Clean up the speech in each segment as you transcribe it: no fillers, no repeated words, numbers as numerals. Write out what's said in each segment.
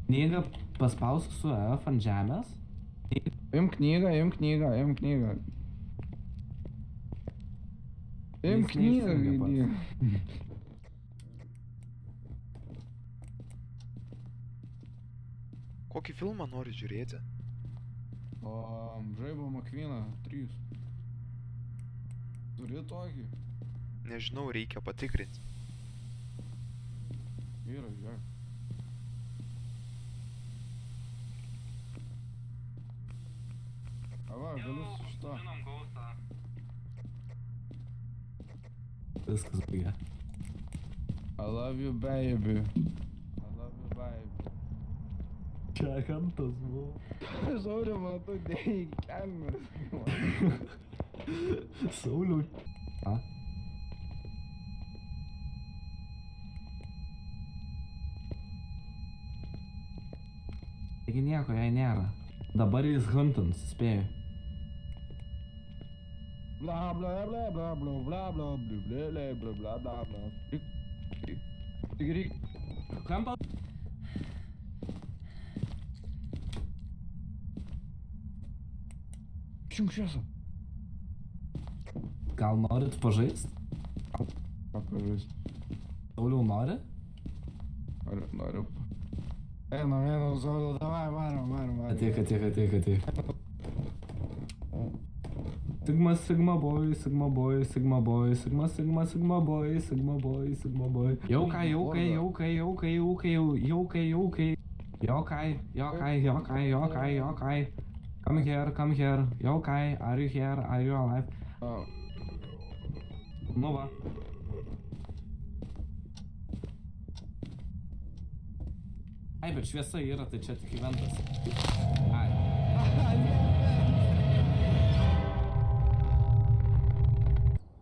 Knygą paspausk su F ant žemės. Imk knygą. Imk knygą, gaidį. Kokį filmą nori žiūrėti? Žaibo Makvyną 3. Turi tokį? Nežinau, reikia patikrinti. Yra, žiūrėk. Va, galiu su šito. Viskas baigia. I love you, baby. Čia kantas buvo. Žiauriu, matau, dėjai kelmes. Sauliau. A? Taigi nieko jai nėra. Dabar jis huntins, spėju. Bla bla bla bla bla bla bla bla bla bla bla bla bla. Rik. Kampa? Išjunk šviesą. Gal norit pažaist? Ką pažaist? Sauliau nori? Noriu. Einam, Sauliau, davai, varom. Ateik. Sigma boy. Jaukai. Come here. Jaukai, are you here? Are you alive? Nu va. Ai, bet šviesa yra, tai čia tik eventas. Ai.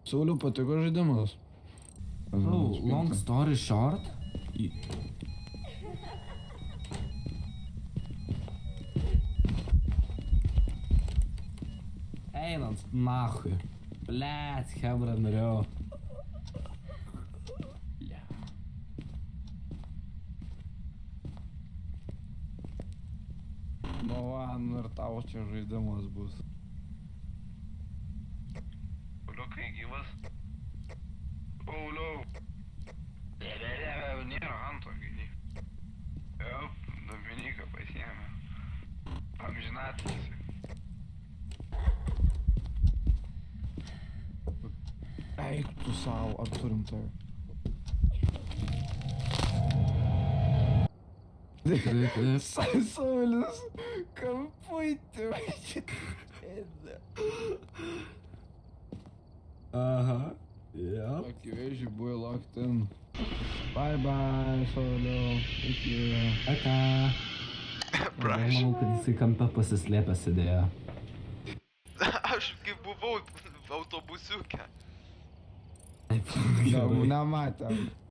Sauliau, patiko žaidimas? Long story short. Einant nachui. Blet, hebra, norėjau. Nu va, ir tavo čia žaidimas bus. Pauliau, kai gyvas? Pauliau! Nėra Hanto gini. Jop, Dominiką pasiėmė. Amžinatilsį. Eik tu savo, ar turim tave? Saulius, kampuitė. Aha. Yep. Akivaizdžiai buvo locked in. Bye, Sauliau. Iki. Aka. Prašau. Manau, kad jisai kampe pasislėpęs sėdėjo. Aš kaip buvau autobusiuke. Taip, Nematėm.